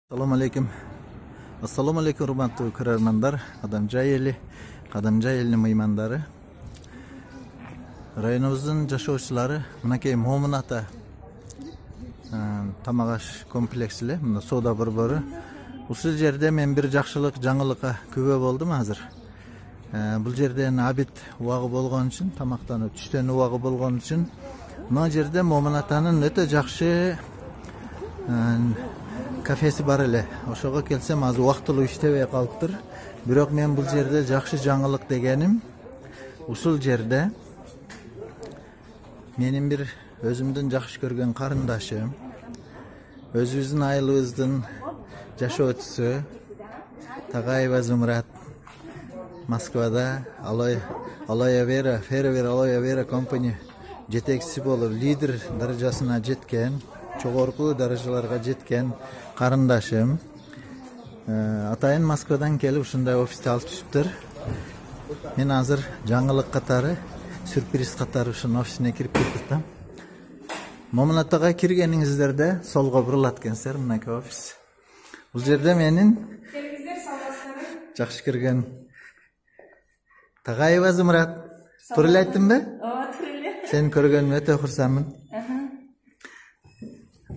Assalamu alaikum. Assalamu alaikum hurmatly көрермандар, Кадамжай эли меймандары. Районубуздун жашоочулары мынакей Момун ата тамак аш комплекси эле, мына соода борбору. Ушул жерде мен бир жакшылык, жаңылыкка күбө болдум азыр. Бул жерден абит убагы болгон үчүн, тамактанып түштөн убагы болгон үчүн мына жерде Момун атанын өтө жакшы кафеси бар эле. Ошого келсем азыр убактылуу иштебей калыптыр. Бирок мен бул жерде жакшы жаңылык дегеним, ушул жерде менин бир өзүмдүн жакшы көргөн карындашым, өзүбүздүн айылыбыздын жашоочусу Тагаева Зумрат Москвада Алоя Вера компания жетекчиси болуп лидер даражасына жеткен, чогорку даражаларга жеткен карындашым. Атайын Москвадан келип ушундай офисти алып түшүптүр. Мен азыр жаңылык катары, сюрприз катары ушунун офисине кирип кеттим. Момун атага киргениңиздерде солго бурулат экенсиздер, мынакей офис. Бул жерде менин жакшы көргөн Тагаева Зумрат. Туура эле айттымбы? Ооба, туура эле. Сени көргөнүмө өтө курсанмын.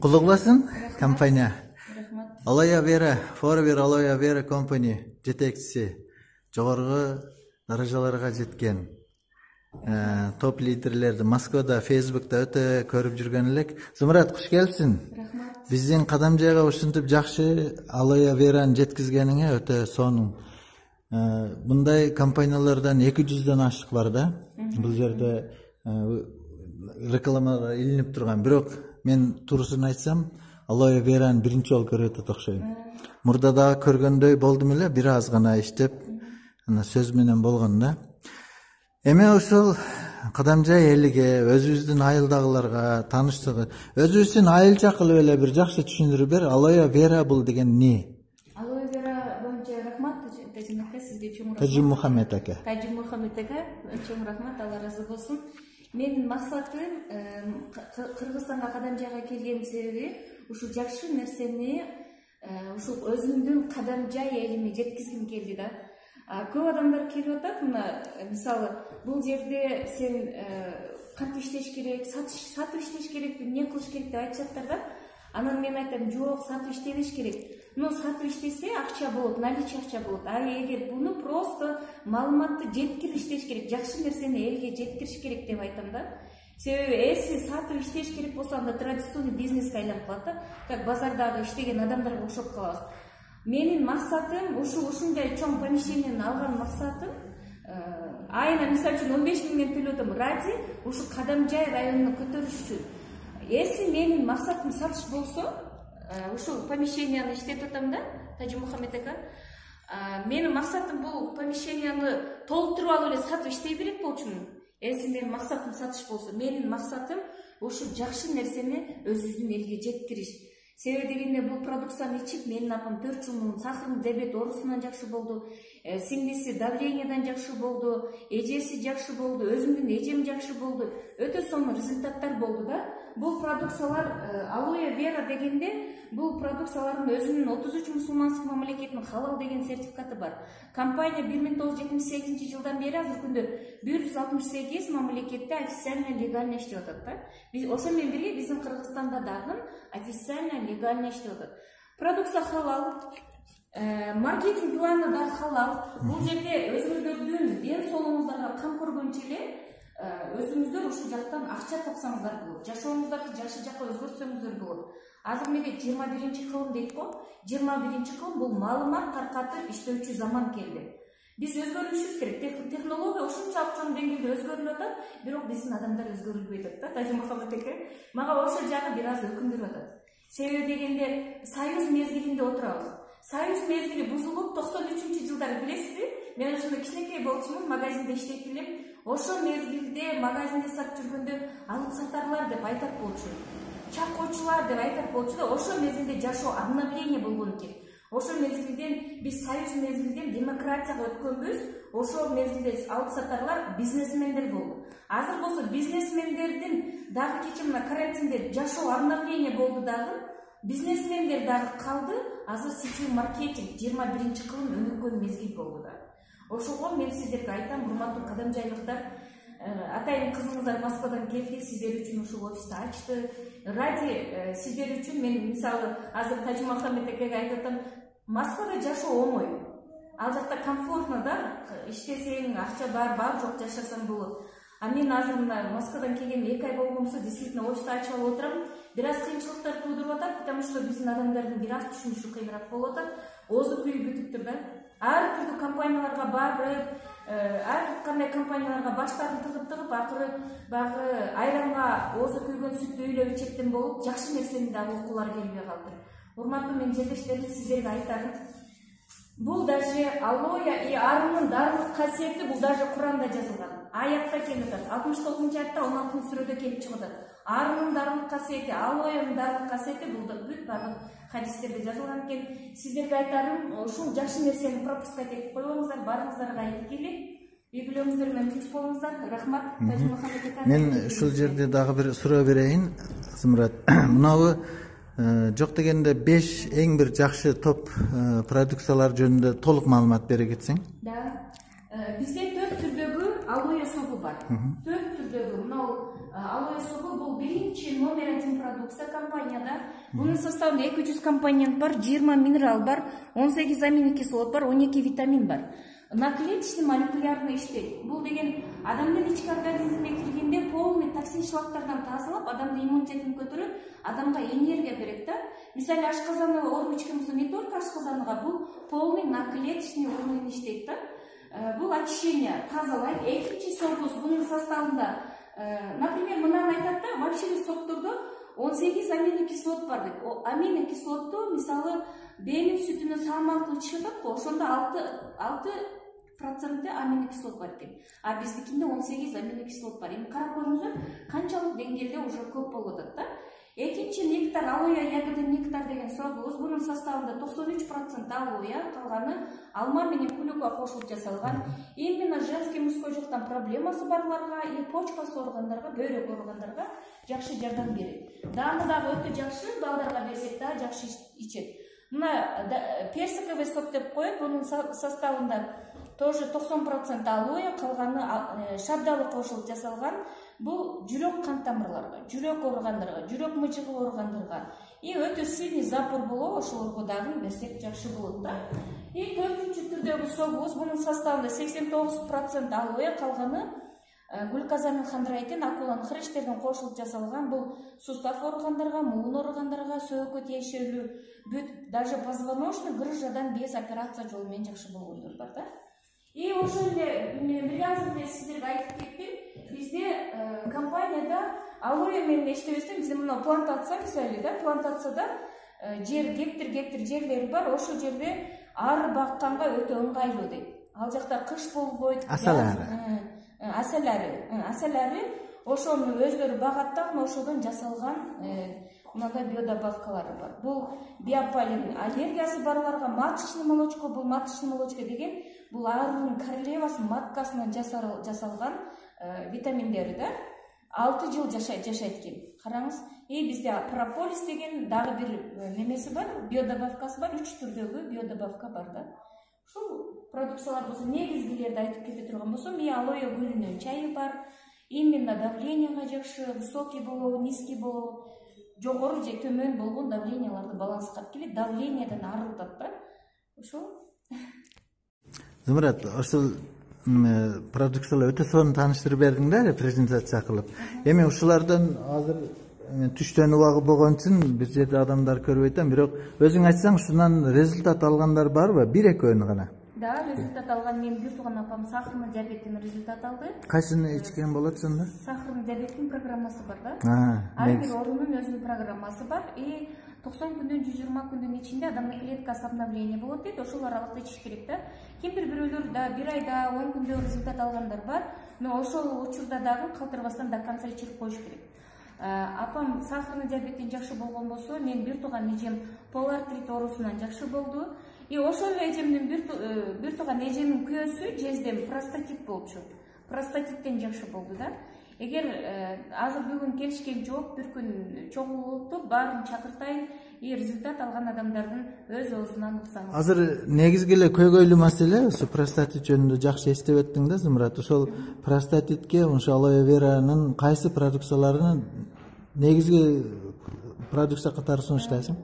Кулук болсун компания. Алоя Вера компания жетекчиси, жогорку даражаларга жеткен, топ лидерлерди Москвада, Фейсбукта өтө көрүп жүргөн элек. Зумрат, куш келипсиң. Рахмат. Биздин Кадамжайга ушинтип жакшы Алоя Вераны жеткизгениңе өтө сонун. Мындай компаниялардан 200дөн ашык бар да. Бул жерде рекламалар илинип турган. Бирок мен турусын айтсам, Алоя Вераны биринчи жолу көрүп атат окшойм. Мурда дагы көргөндөй болдум эле, бир аз гана иштеп, сөз менен болгон да. Эме ушул Кадамжай элиге, өзүбүздүн айылдагыларга тааныштыгы, өзүбүздүн айылча кылып эле бир жакшы түшүндүрүп бер. Алоя Вера бул деген эмне? Алоя Вера боюнча рахмат, Тажим ака, сизге чоң рахмат. Тажим Мухаммед ака. Тажим Мухаммед ака, чоң рахмат, Алла разы болсун. Менин максатым Кыргызстанга, Кадамжайга келгеним себеби ушул жакшы нерсени ушул өзүмдүн Кадамжай элиме жеткизгим келди да. Көп адамдар келип атат, мына мисалы бул жерде сен кантип иштеш керек, сатып иштеш керек, эмне кылыш керек деп айтышаттар да. Анан мен айтам, жок, сатып иштебеш керек. Но сатып иштесе акча болот, наличие акча болот. А эгер буну просто маалыматты жеткирип иштеш керек, жакшы нерсени элге жеткириш керек деп айтам да. Себеби эси сатып иштеш керек болсо, анда традиционный бизнеске айланып калат да. Как базардагы иштеген адамдарга окшоп калабыз. Менин максатым ушундай чоң помещениени алган максатым айына мисалы үчүн 15 000 мен төлөп атам ради ушу Кадамжай районуну көтөрүш үчүн. Эси менин максатым сатыш болсо, ушул помещенияны иштетип атам да, Тажим Мухаммед ака. Менин максатым бул помещенияны толтуруп алып эле сатып иштей берет болчумун. Эси менин максатым сатыш болсо, менин максатым ушул жакшы нерсени өзүбүздүн элге жеткириш. Себеби дегенде бул продукцияны ичип, менин апам 4 жыл мурун сахарный диабет оорусунан жакшы болду, сиңдиси давлениядан жакшы болду, эжеси жакшы болду, өзүмдүн эжем жакшы болду. Өтө сонун результаттар болду да. Бул продукциялар Алоя Вера дегенде, бул продукциялардын өзүнүн 33 мусулманских мамлекетинин халал деген сертификаты бар. Компания 1978 жылдан бери азыр күндө 168 мамлекетте официально легально иштеп атат да. Биз ошо менен бирге биздин Кыргызстанда дагы официально легально иштеп атат. Продукция халал, маркетинг планы да халал. Бул жерде өзүңүздөрдүн ден соолугуңуздарга кам көргөнчө эле өзүңүздөр ушул жактан акча тапсаңыздар болот. Жашооңуздарды жакшы жакка өзгөртсөңүздөр болот. Азыр меге 21 кылым дейт го. 21 кылым бул маалымат таркатып иштөөчү заман келди. Биз өзгөрүшүбүз керек. Технология ушунчалык чоң деңгээлде өзгөрүлүп атат, бирок биздин адамдар өзгөрүлбөй атат да. Тажим Мухаммед ака, мага ошол жагы бир аз өкүндүрүп атат. Себеби дегенде союз мезгилинде отурабыз. Союз мезгили бузулуп 93 жылдары билесизби? Мен ошондо кичинекей болчумун, магазинде иштейт элем. Ошол мезгилде магазинде сатып жүргөндө алып сатарлар деп айтат болчу. Чакоочулар деп айтат болчу да, ошол мезгилде жашоо обновление болгон экен. Ошол мезгилден биз союз мезгилден демократияга өткөнбүз. Ошол мезгилде алып сатарлар бизнесмендер болду. Азыр болсо бизнесмендердин дагы кече мына карантинде жашоо обновление болду дагы. бизнесмендер дагы калды. Азыр сетевой маркетинг 21 кылым өнүккөн мезгил болду да. Ошого мен сиздерге айтам, урматтуу кадамжайлыктар, атайын кызыңыздар Москвадан келди, сиздер үчүн ушул офисти ачты. Ради сиздер үчүн мен мисалы азыр Тажи Махамбет экеге айтып атам, Москвада жашоо оңой. Ал жакта комфортно да, иштесең, акча бар жок жашасаң болот. А мен азыр Москвадан келген 2 ай болгонсо действительно офисти ачып алып отурам. Бир аз кыйынчылыктар туудуруп атат, потому что биздин адамдардын бир аз түшүнүшү кыйыныраак болуп атат. Озу күйүп бүтүптүр да. Ар түрдүү компанияларга барып, ар кандай компанияларга баштарын тыгып акыры багы айранга озу күйгөн сүттү үйлөп ичеттен болуп, жакшы нерсени дагы окуулар келбей калды. Урматтуу менин жерлештерим, сиздерге айтарым, бул даже алоэ и арынын дарылык касиети бул даже Куранда жазылган. Аятта келип атат. 69-аятта 16-сүрөдө келип чыгып атат. Арынын дарылык касиети, алоэнын дарылык касиети бул бүт барлык хадистерде жазылган экен. Сиздерге айтарым, ушул жакшы нерсени пропускать этип койбоңуздар, барыңыздарга айткиле. Үй бүлөңүздөр менен тынч болуңуздар. Рахмат. Тажи Махамбет эке. Мен ушул жерде дагы бир суроо берейин, Зымрат. Мынабу жок дегенде 5 эң бир жакшы топ продукциялар жөнүндө толук маалымат бере кетсең. Да. Бизде 4 түрдөгү алоэ согу бар. 4 түрдөгү. Мынау алоэ согу бул биринчи номер 1 продукция компанияда. Бунун составында 200 компонент бар, 20 минерал бар, 18 аминокислот бар, 12 витамин бар. На клеточный молекулярный иштейт. Бул деген адамдын ички организмине киргенде полный токсин шлактардан тазалап, адамдын иммунитетин көтөрүп, адамга энергия берет да. Мисалы ашказаны ооруп ичкен не только ашказаныга, бул полный на клеточный уровень иштейт да. Бул очищение тазалайт. Экинчи сокус бунун составында, например, мынаны айтат да, вообще соктордо 18 аминокислот бар деп. О аминокислотту мисалы бенин сүтүнө салмалкы чыгып атат го, ошондо 6% аминокислот бар экен. А биздикинде 18 аминокислот бар. Эми карап көрүңүздөр, канчалык деңгээлде уже көп болуп атат да. Экинчи нектар, алоэ ягода нектар деген согуз, бунун составында 93% алоэ, калганы алма менен клюква кошулуп жасалган. Именно женский мужской жактан проблемасы барларга, и почкасы органдарга, бөйрөк органдарга жакшы жардам берет. Даамы дагы өтө жакшы, балдарга берсек да жакшы ичет. Мына персиковый сок деп коет, бунун составында тоже 90% алоэ, калганы шабдалы кошулуп жасалган. Бул жүрөк кан тамырларга, жүрөк органдарга, жүрөк мыжыгы органдарга и өтө сильный запор болуп, ошолорго дагы берсек жакшы болот да. И 4-чү түрдөгү согуз, бунун составында 89% алоэ, калганы глюкозамин хондроитин, акулан хрящтерден кошулуп жасалган. Бул сустав органдарга, муун органдарга, сөөгкө тиешелүү, бүт даже позвоночный грыжадан без операция жолу менен жакшы болгондор бар да. И ошол эле бир азыр сиздерге айтып кеттим. Бизде компанияда алоэ менен иштебестен, бизде мына плантация мисалы да, плантацияда жер гектар жерлери бар. Ошол жерде ары бакканга өтө ыңгайлуу дейт. Ал жакта кыш болбойт. Аселари ошону өздөрү багат да, ошодон жасалган мындай биодобавкалары бар. Бул биополин аллергиясы барларга маточный молочко, бул маточный молочко деген бул арынын королевасынын маткасынан жасалган витаминдери да. 6 жыл жашайт экен. Караңыз, бизде прополис деген дагы бир немеси бар, биодобавкасы бар, 3 түрдөгү биодобавка бар да. Ушул продукциялар болсо негизгилерди айтып кете турган болсом, алоэ гүлүнүн чайы бар. Именно давлениега жакшы, высокий болобу, низкий болобу, жогору же төмөн болгон давленияларды баланскап келет, давлениеден арылтат да. Ошол. Зымрат, ошол продукциялар өтө сонун тааныштырып бердиң да, презентация кылып. Эми ушулардан азыр түштөн убагы болгон үчүн бир жерде адамдар көрүп атам, бирок өзүң айтсаң, ушундан результат алгандар барбы? 1-2 гана. Да, результат алган мен бир тууган апам сахарный диабеттен результат алды. Кайсыны ичкен болот сонда? Сахарный диабеттин программасы бар да. Ар бир оорунун өзүнүн программасы бар. И 90 күндөн 120 күндүн ичинде адамдын клеткасы обновление болот дейт. Ошол аралыкта ичиш керек да. Кимдир бирөөлөр да 1 айда 10 күндө результат алгандар бар. Но ошол учурда дагы калтырбастан до конца ичирип коюш керек. Апам сахарный диабеттен жакшы болгон болсо, мен бир тууган эжем полиартрит оорусунан жакшы болду. И ошол эжемдин бир тууган эжемдин күйөөсү жездем простатит болчу. Простатиттен жакшы болду да. Эгер азыр бүгүн келишкен жок, бир күн чогулуп баарын чакыртайын, и результат алган адамдардын өз оозунан уксаңыз. Азыр негизги эле көйгөйлүү маселе ушу простатит жөнүндө жакшы эстеп өттүң да, Зымырат. Ошол простатитке ушу алоэ веранын кайсы продукцияларын негизги продукция катары сунуштайсың?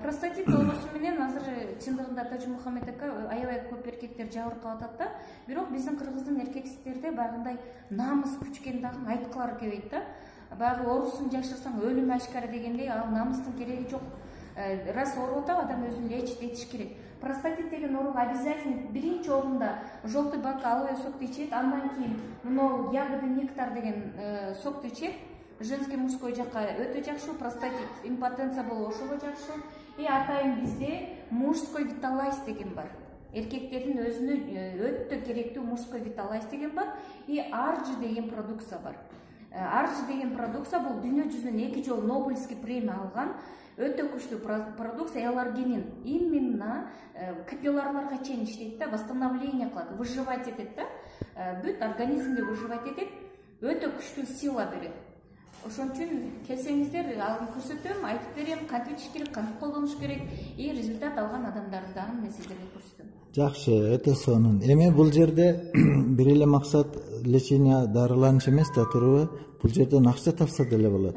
Простатит оорусу менен азыр чындыгында Тажмухаммед ака аябай көп эркектер жабыркап атат да. Бирок биздин кыргыздын эркектерде баягындай намыс күчкөн дагы айткылар келбейт да. Баягы оорусун жашырсаң өлүм ашкара дегендей, ал намыстын кереги жок. Раз ооруп атат, адам өзүн лечит этиш керек. Простатит деген оору обязательно биринчи орунда желтый бак алоэ сокту ичет, андан кийин мынау ягоды нектар деген сокту ичет. Женский мужской жакка өтө жакшы, простатит, импотенция болуп ошого жакшы. И атайын бизде мужской виталайз деген бар. Эркектердин өзүнө өтө керектүү мужской виталайз деген бар. И аржи деген продукция бар. Аржи деген продукция бул дүйнө жүзүнөн 2 жолу Нобелевский премия алган өтө күчтүү продукция, эларгинин. Именно капилларларга чейин иштейт да, восстановление кылат, выживать этет да. Бүт организмде выживать этет, өтө күчтүү сила берет. Ошон үчүн келсеңиздер, алып көрсөтөм, айтып берем, кантип ичиш керек, кантип колдонуш керек, и результат алган адамдарды дагы мен сиздерге көрсөтөм. Жакшы, өтө сонун. Эми бул жерде бир эле максат лечение, дарыланыш эмес да туруу, бул жерден акча тапса деле болот.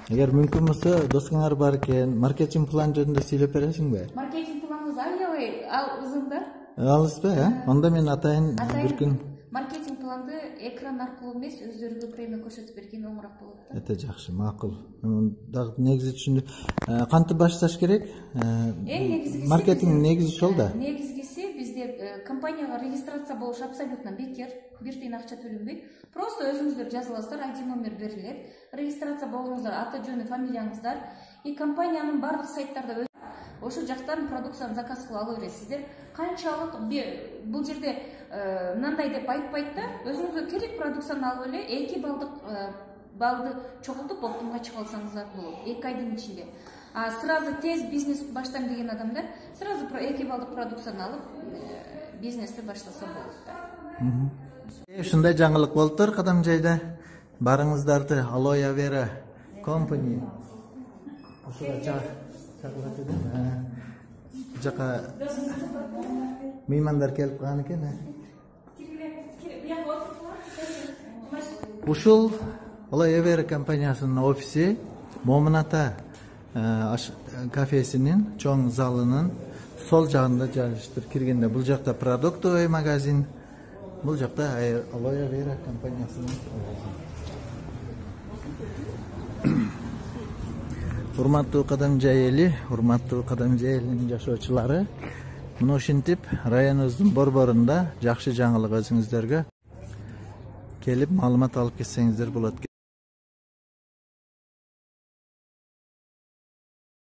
Эгер мүмкүн болсо, досуңар бар экен, маркетинг план жөнүндө сүйлөп бересиңби? Маркетинг планыңыз аябай узун да. Алыспы, Онда мен атайын бир күн маркетинг планды экран аркылуу эмес, өздөрүгө премия көрсөтүп берген оңураак болот да. Өтө жакшы, макул. Дагы негизи түшүндүм. Кантип башташ керек? Маркетинг негизи ошол да. Негизгиси бизде компанияга регистрация болуш абсолютно бекер, бир тыйын акча төлөнбөйт. Просто өзүңүздөр жазып аласыздар, ID номер берилет. Регистрация болгоңуздар, аты жөнү, фамилияңыздар, и компаниянын бардык сайттарда ошол жактан продукцияны заказ кылып ала бересиздер. Канчалык бул жерде мындай деп айтпайт да, өзүңүзгө керек продукцияны алып эле 2 балды чогултуп оптимга чыга алсаңыздар болот 2 айдын ичинде. Сразу тез бизнес баштайм деген адамдар сразу 2 балдык продукцияны алып бизнести баштаса болот. Ушундай жаңылык болуптур кадам жайда. Барыңыздарды алоэ вера компани жака меймандар келип калган экен. Ушул алоэ вера компаниясынын офиси Момун ата кафесинин чоң залынын сол жагында жайгаштыр. Киргенде бул жакта продуктовый магазин, бул жакта алоэ вера компаниясынын офиси. Урматтуу Кадам Жай эли, урматтуу Кадам Жай элинин жашоочулары, мына ушинтип районубуздун борборунда жакшы жаңылык өзүңүздөргө келип маалымат алып кетсеңиздер болот.